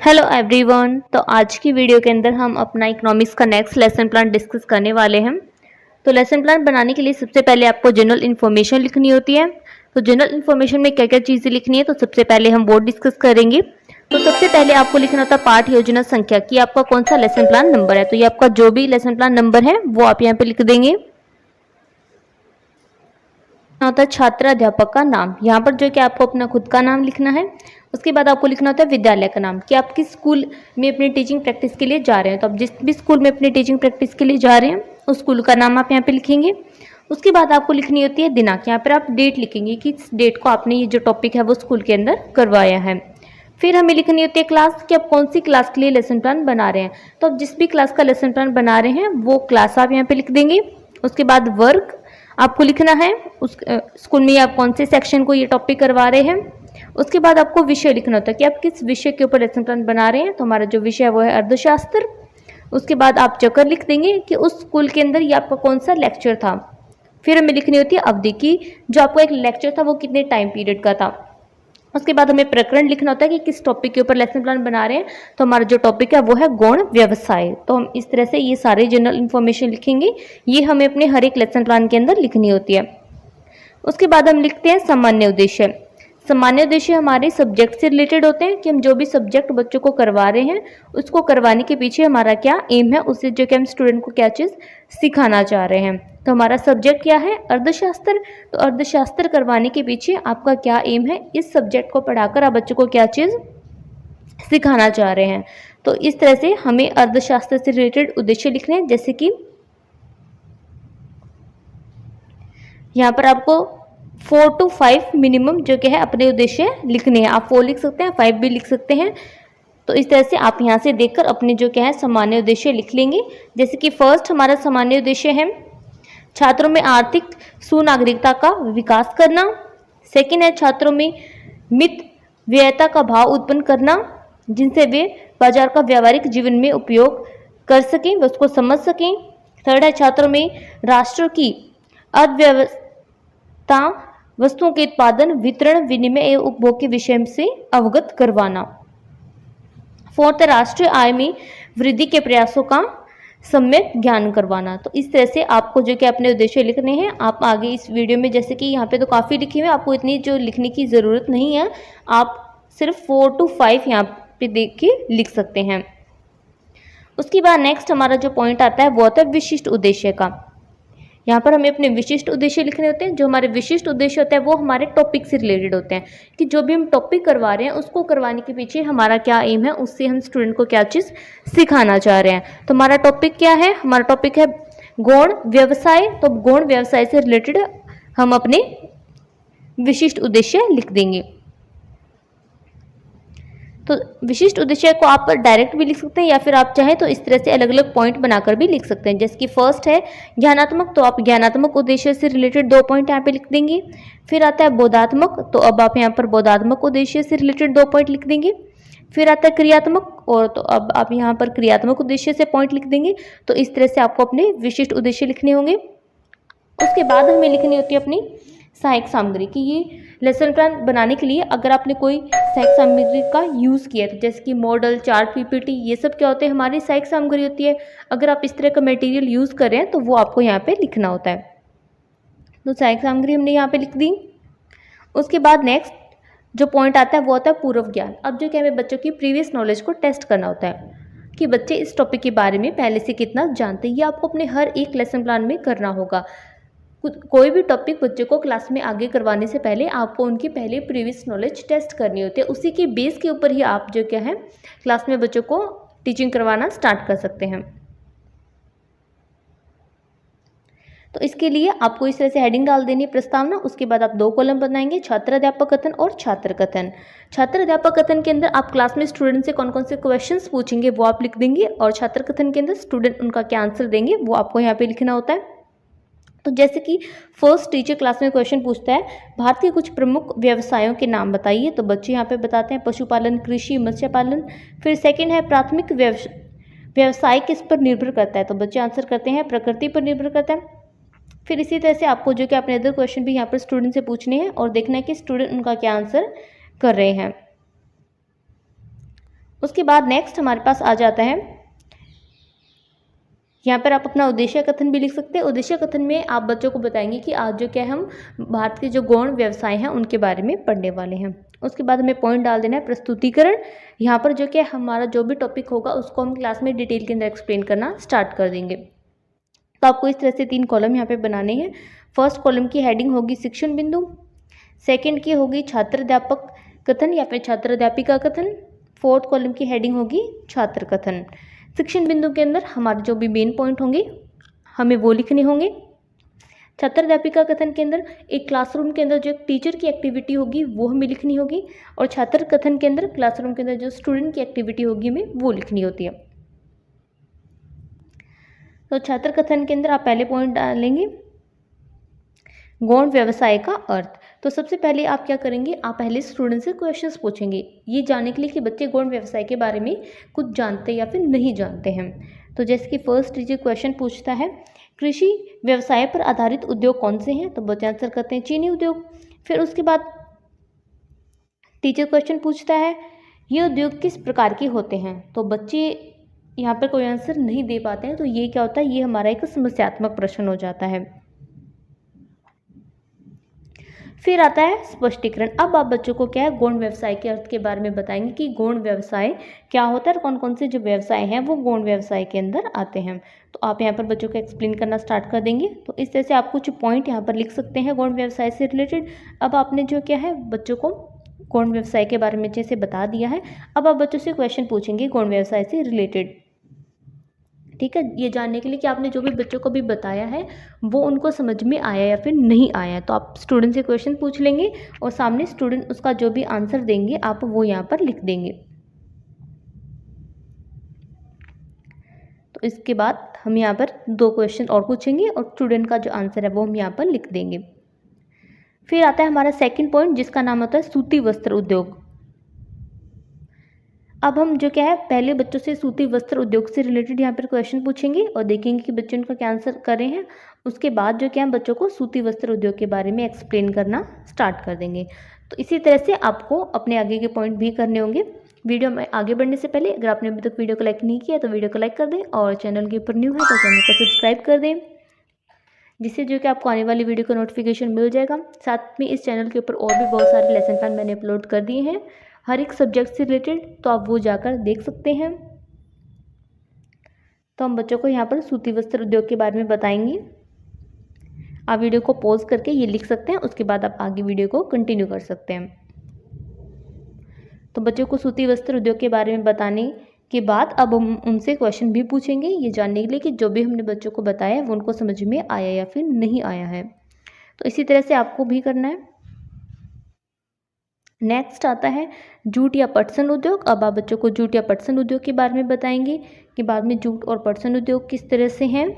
Hello everyone. तो आज की वीडियो के अंदर हम अपना इकोनॉमिक्स का नेक्स्ट लेसन प्लान डिस्कस करने वाले हैं। तो लेसन प्लान बनाने के लिए सबसे पहले आपको जनरल इन्फॉर्मेशन लिखनी होती है। तो जनरल इन्फॉर्मेशन में क्या क्या चीज़ें लिखनी है, तो सबसे पहले हम वो डिस्कस करेंगे। तो सबसे पहले आपको लिखना होता है पाठ योजना संख्या कि आपका कौन सा लेसन प्लान नंबर है। तो ये आपका जो भी लेसन प्लान नंबर है वो आप यहाँ पे लिख देंगे। होता है छात्र अध्यापक का नाम, यहाँ पर जो कि आपको अपना खुद का नाम लिखना है। उसके बाद आपको लिखना होता है विद्यालय का नाम कि आप किस स्कूल में अपनी टीचिंग प्रैक्टिस के लिए जा रहे हैं। तो आप जिस भी स्कूल में अपनी टीचिंग प्रैक्टिस के लिए जा रहे हैं उस स्कूल का नाम आप यहाँ पे लिखेंगे। उसके बाद आपको लिखनी होती है दिनांक, यहाँ पर आप डेट लिखेंगे कि इस डेट को आपने ये जो टॉपिक है वो स्कूल के अंदर करवाया है। फिर हमें लिखनी होती है क्लास कि आप कौन सी क्लास के लिए लेसन प्लान बना रहे हैं। तो आप जिस भी क्लास का लेसन प्लान बना रहे हैं वो क्लास आप यहाँ पे लिख देंगे। उसके बाद वर्ग आपको लिखना है, उस स्कूल में आप कौन से सेक्शन को ये टॉपिक करवा रहे हैं। उसके बाद आपको विषय लिखना होता है कि आप किस विषय के ऊपर लेसन प्लान बना रहे हैं। तो हमारा जो विषय है वो है अर्थशास्त्र। उसके बाद आप चक्कर लिख देंगे कि उस स्कूल के अंदर ये आपका कौन सा लेक्चर था। फिर हमें लिखनी होती है अवधि की जो आपका एक लेक्चर था वो कितने टाइम पीरियड का था। उसके बाद हमें प्रकरण लिखना होता है कि किस टॉपिक के ऊपर लेसन प्लान बना रहे हैं। तो हमारा जो टॉपिक है वो है गौण व्यवसाय। तो हम इस तरह से ये सारे जनरल इन्फॉर्मेशन लिखेंगे, ये हमें अपने हर एक लेसन प्लान के अंदर लिखनी होती है। उसके बाद हम लिखते हैं सामान्य उद्देश्य। सामान्य उद्देश्य हमारे सब्जेक्ट से रिलेटेड होते हैं कि हम जो भी सब्जेक्ट बच्चों को करवा रहे हैं उसको करवाने के पीछे हमारा क्या एम है, उससे जो कि हम स्टूडेंट को क्या चीज़ सिखाना चाह रहे हैं। तो हमारा सब्जेक्ट क्या है अर्थशास्त्र। तो अर्थशास्त्र करवाने के पीछे आपका क्या एम है, इस सब्जेक्ट को पढ़ाकर आप बच्चों को क्या चीज़ सिखाना चाह रहे हैं। तो इस तरह से हमें अर्थशास्त्र से रिलेटेड उद्देश्य लिखने हैं। जैसे कि यहाँ पर आपको 4 to 5 मिनिमम जो कि है अपने उद्देश्य लिखने हैं। आप 4 लिख सकते हैं, 5 भी लिख सकते हैं। तो इस तरह से आप यहाँ से देखकर अपने जो क्या है सामान्य उद्देश्य लिख लेंगे। जैसे कि फर्स्ट हमारा सामान्य उद्देश्य है छात्रों में आर्थिक सुनागरिकता का विकास करना। सेकंड है छात्रों में मित व्ययता का भाव उत्पन्न करना जिनसे वे बाजार का व्यावहारिक जीवन में उपयोग कर सकें, वे उसको समझ सकें। थर्ड है छात्रों में राष्ट्र की अर्थव्यवस्था वस्तुओं के उत्पादन वितरण विनिमय एवं उपभोग के विषय से अवगत करवाना। फोर्थ है राष्ट्रीय आय में वृद्धि के प्रयासों का सम्यक ज्ञान करवाना। तो इस तरह से आपको जो कि अपने उद्देश्य लिखने हैं। आप आगे इस वीडियो में जैसे कि यहाँ पे तो काफ़ी लिखे हुए, आपको इतनी जो लिखने की ज़रूरत नहीं है, आप सिर्फ 4 to 5 यहाँ पे देख के लिख सकते हैं। उसके बाद नेक्स्ट हमारा जो पॉइंट आता है वो होता है विशिष्ट उद्देश्य का। यहाँ पर हमें अपने विशिष्ट उद्देश्य लिखने होते हैं। जो हमारे विशिष्ट उद्देश्य होते हैं वो हमारे टॉपिक से रिलेटेड होते हैं कि जो भी हम टॉपिक करवा रहे हैं उसको करवाने के पीछे हमारा क्या एम है, उससे हम स्टूडेंट को क्या चीज़ सिखाना चाह रहे हैं। तो हमारा टॉपिक क्या है, हमारा टॉपिक है गौण व्यवसाय। तो गौण व्यवसाय से रिलेटेड हम अपने विशिष्ट उद्देश्य लिख देंगे। तो विशिष्ट उद्देश्य को आप डायरेक्ट भी लिख सकते हैं या फिर आप चाहें तो इस तरह से अलग अलग पॉइंट बनाकर भी लिख सकते हैं। जैसे कि फर्स्ट है ज्ञानात्मक, तो आप ज्ञानात्मक उद्देश्य से रिलेटेड 2 पॉइंट यहाँ पे लिख देंगे। फिर आता है बोधात्मक, तो अब आप यहाँ पर बोधात्मक उद्देश्य से रिलेटेड 2 पॉइंट लिख देंगे। फिर आता है क्रियात्मक, और तो अब आप यहाँ पर क्रियात्मक उद्देश्य से पॉइंट लिख देंगे। तो इस तरह से आपको अपने विशिष्ट उद्देश्य लिखने होंगे। उसके बाद हमें लिखनी होती है अपनी सहायक सामग्री कि ये लेसन प्लान बनाने के लिए अगर आपने कोई सहायक सामग्री का यूज़ किया है, तो जैसे कि मॉडल, चार्ट, पीपीटी, ये सब क्या होते हैं हमारी सहायक सामग्री होती है। अगर आप इस तरह का मटेरियल यूज़ कर रहे हैं तो वो आपको यहाँ पे लिखना होता है। तो सहायक सामग्री हमने यहाँ पे लिख दी। उसके बाद नेक्स्ट जो पॉइंट आता है वो होता है पूर्व ज्ञान। अब जो क्या हमें बच्चों की प्रीवियस नॉलेज को टेस्ट करना होता है कि बच्चे इस टॉपिक के बारे में पहले से कितना जानते हैं। ये आपको अपने हर एक लेसन प्लान में करना होगा। कोई भी टॉपिक बच्चों को क्लास में आगे करवाने से पहले आपको उनकी पहले प्रीवियस नॉलेज टेस्ट करनी होती है। उसी के बेस के ऊपर ही आप जो क्या है क्लास में बच्चों को टीचिंग करवाना स्टार्ट कर सकते हैं। तो इसके लिए आपको इस तरह से हेडिंग डाल देनी है प्रस्तावना। उसके बाद आप 2 कॉलम बनाएंगे, छात्र अध्यापक कथन और छात्र कथन। छात्र अध्यापक कथन के अंदर आप क्लास में स्टूडेंट से कौन कौन से क्वेश्चंस पूछेंगे वो आप लिख देंगे, और छात्र कथन के अंदर स्टूडेंट उनका क्या आंसर देंगे वो आपको यहाँ पे लिखना होता है। तो जैसे कि फर्स्ट टीचर क्लास में क्वेश्चन पूछता है भारत के कुछ प्रमुख व्यवसायों के नाम बताइए। तो बच्चे यहाँ पे बताते हैं पशुपालन, कृषि, मत्स्य पालन। फिर सेकंड है प्राथमिक व्यवसाय किस पर निर्भर करता है। तो बच्चे आंसर करते हैं प्रकृति पर निर्भर करता है। फिर इसी तरह से आपको जो कि अपने अदर क्वेश्चन भी यहाँ पर स्टूडेंट से पूछने हैं और देखना है कि स्टूडेंट उनका क्या आंसर कर रहे हैं। उसके बाद नेक्स्ट हमारे पास आ जाता है, यहाँ पर आप अपना उद्देश्य कथन भी लिख सकते हैं। उद्देश्य कथन में आप बच्चों को बताएंगे कि आज जो क्या है हम भारत के जो गौण व्यवसाय हैं उनके बारे में पढ़ने वाले हैं। उसके बाद हमें पॉइंट डाल देना है प्रस्तुतिकरण। यहाँ पर जो क्या हमारा जो भी टॉपिक होगा उसको हम क्लास में डिटेल के अंदर एक्सप्लेन करना स्टार्ट कर देंगे। तो आपको इस तरह से 3 कॉलम यहाँ पे बनाने हैं। फर्स्ट कॉलम की हेडिंग होगी शिक्षण बिंदु, सेकेंड की होगी छात्र अध्यापक कथन या फिर छात्र अध्यापिका कथन, फोर्थ कॉलम की हेडिंग होगी छात्र कथन। शिक्षण बिंदु के अंदर हमारे जो भी मेन पॉइंट होंगे हमें वो लिखने होंगे। छात्र अध्यापिका कथन के अंदर एक क्लासरूम के अंदर जो एक टीचर की एक्टिविटी होगी वो हमें लिखनी होगी, और छात्र कथन के अंदर क्लासरूम के अंदर जो स्टूडेंट की एक्टिविटी होगी हमें वो लिखनी होती है। तो छात्र कथन के अंदर आप पहले पॉइंट डालेंगे गौण व्यवसाय का अर्थ। तो सबसे पहले आप क्या करेंगे, आप पहले स्टूडेंट से क्वेश्चंस पूछेंगे ये जानने के लिए कि बच्चे गौण व्यवसाय के बारे में कुछ जानते या फिर नहीं जानते हैं। तो जैसे कि फर्स्ट टीचर क्वेश्चन पूछता है कृषि व्यवसाय पर आधारित उद्योग कौन से हैं, तो बच्चे आंसर करते हैं चीनी उद्योग। फिर उसके बाद टीचर क्वेश्चन पूछता है ये उद्योग किस प्रकार के होते हैं, तो बच्चे यहाँ पर कोई आंसर नहीं दे पाते हैं। तो ये क्या होता है, ये हमारा एक समस्यात्मक प्रश्न हो जाता है। फिर आता है स्पष्टीकरण। अब आप बच्चों को क्या है गौण व्यवसाय के अर्थ के बारे में बताएंगे कि गौण व्यवसाय क्या होता है और कौन कौन से जो व्यवसाय हैं वो गौण व्यवसाय के अंदर आते हैं। तो आप यहाँ पर बच्चों को एक्सप्लेन करना स्टार्ट कर देंगे। तो इस तरह से आप कुछ पॉइंट यहाँ पर लिख सकते हैं गौण व्यवसाय से रिलेटेड। अब आपने जो क्या है बच्चों को गौण व्यवसाय के बारे में अच्छे से बता दिया है। अब आप बच्चों से क्वेश्चन पूछेंगे गौण व्यवसाय से रिलेटेड, ठीक है, ये जानने के लिए कि आपने जो भी बच्चों को भी बताया है वो उनको समझ में आया या फिर नहीं आया। तो आप स्टूडेंट से क्वेश्चन पूछ लेंगे और सामने स्टूडेंट उसका जो भी आंसर देंगे आप वो यहाँ पर लिख देंगे। तो इसके बाद हम यहाँ पर 2 क्वेश्चन और पूछेंगे और स्टूडेंट का जो आंसर है वो हम यहाँ पर लिख देंगे। फिर आता है हमारा सेकंड पॉइंट जिसका नाम होता है सूती वस्त्र उद्योग। अब हम जो क्या है पहले बच्चों से सूती वस्त्र उद्योग से रिलेटेड यहाँ पर क्वेश्चन पूछेंगे और देखेंगे कि बच्चे उनका क्या आंसर कर रहे हैं। उसके बाद जो क्या है बच्चों को सूती वस्त्र उद्योग के बारे में एक्सप्लेन करना स्टार्ट कर देंगे। तो इसी तरह से आपको अपने आगे के पॉइंट भी करने होंगे। वीडियो में आगे बढ़ने से पहले अगर आपने अभी तक वीडियो को लाइक नहीं किया तो वीडियो को लाइक कर दें, और चैनल के ऊपर न्यू है तो चैनल को सब्सक्राइब कर दें, जिससे जो कि आपको आने वाली वीडियो का नोटिफिकेशन मिल जाएगा। साथ में इस चैनल के ऊपर और भी बहुत सारे लेसन प्लान मैंने अपलोड कर दिए हैं हर एक सब्जेक्ट से रिलेटेड, तो आप वो जाकर देख सकते हैं। तो हम बच्चों को यहाँ पर सूती वस्त्र उद्योग के बारे में बताएंगे। आप वीडियो को पॉज करके ये लिख सकते हैं, उसके बाद आप आगे वीडियो को कंटिन्यू कर सकते हैं। तो बच्चों को सूती वस्त्र उद्योग के बारे में बताने के बाद अब हम उनसे क्वेश्चन भी पूछेंगे ये जानने के लिए कि जो भी हमने बच्चों को बताया है वो उनको समझ में आया या फिर नहीं आया है। तो इसी तरह से आपको भी करना है। नेक्स्ट आता है जूट या पटसन उद्योग। अब आप बच्चों को जूट या पटसन उद्योग के बारे में बताएंगे कि बाद में जूट और पटसन उद्योग किस तरह से हैं।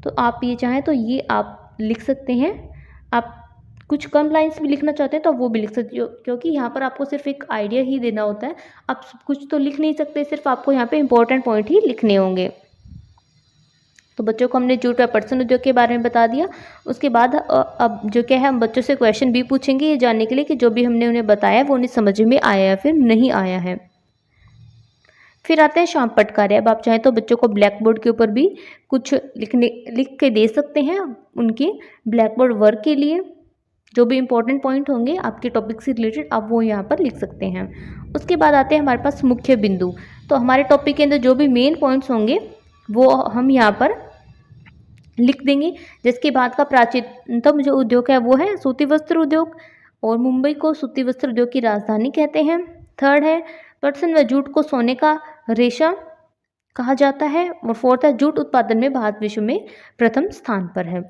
तो आप ये चाहें तो ये आप लिख सकते हैं। आप कुछ कम लाइंस भी लिखना चाहते हैं तो वो भी लिख सकते हो, क्योंकि यहाँ पर आपको सिर्फ एक आइडिया ही देना होता है। आप कुछ तो लिख नहीं सकते, सिर्फ आपको यहाँ पे इंपॉर्टेंट पॉइंट ही लिखने होंगे। तो बच्चों को हमने जूट या पटसन उद्योग के बारे में बता दिया। उसके बाद अब जो क्या है हम बच्चों से क्वेश्चन भी पूछेंगे ये जानने के लिए कि जो भी हमने उन्हें बताया वो उन्हें समझ में आया या फिर नहीं आया है। फिर आते हैं शाम पट कार्य। अब आप चाहें तो बच्चों को ब्लैक बोर्ड के ऊपर भी कुछ लिख के दे सकते हैं उनके ब्लैक बोर्ड वर्क के लिए। जो भी इंपॉर्टेंट पॉइंट होंगे आपके टॉपिक से रिलेटेड आप वो यहाँ पर लिख सकते हैं। उसके बाद आते हैं हमारे पास मुख्य बिंदु। तो हमारे टॉपिक के अंदर जो भी मेन पॉइंट्स होंगे वो हम यहाँ पर लिख देंगे। जिसके बाद का प्राचीनतम जो उद्योग है वो है सूती वस्त्र उद्योग, और मुंबई को सूती वस्त्र उद्योग की राजधानी कहते हैं। थर्ड है पटसन व जूट को सोने का रेशा कहा जाता है। और फोर्थ है जूट उत्पादन में भारत विश्व में प्रथम स्थान पर है।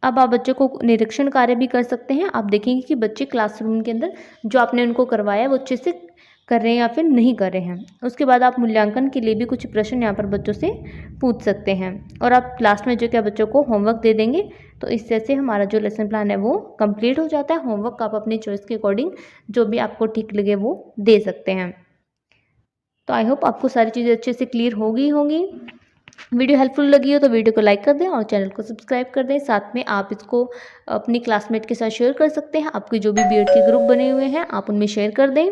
अब आप बच्चों को निरीक्षण कार्य भी कर सकते हैं। आप देखेंगे कि बच्चे क्लासरूम के अंदर जो आपने उनको करवाया वो अच्छे से कर रहे हैं या फिर नहीं कर रहे हैं। उसके बाद आप मूल्यांकन के लिए भी कुछ प्रश्न यहाँ पर बच्चों से पूछ सकते हैं, और आप लास्ट में जो क्या बच्चों को होमवर्क दे देंगे। तो इस तरह से हमारा जो लेसन प्लान है वो कंप्लीट हो जाता है। होमवर्क आप अपनी चॉइस के अकॉर्डिंग जो भी आपको ठीक लगे वो दे सकते हैं। तो आई होप आपको सारी चीज़ें अच्छे से क्लियर हो गई होंगी। वीडियो हेल्पफुल लगी हो तो वीडियो को लाइक कर दें और चैनल को सब्सक्राइब कर दें। साथ में आप इसको अपनी क्लासमेट के साथ शेयर कर सकते हैं। आपके जो भी बीएड के ग्रुप बने हुए हैं आप उनमें शेयर कर दें।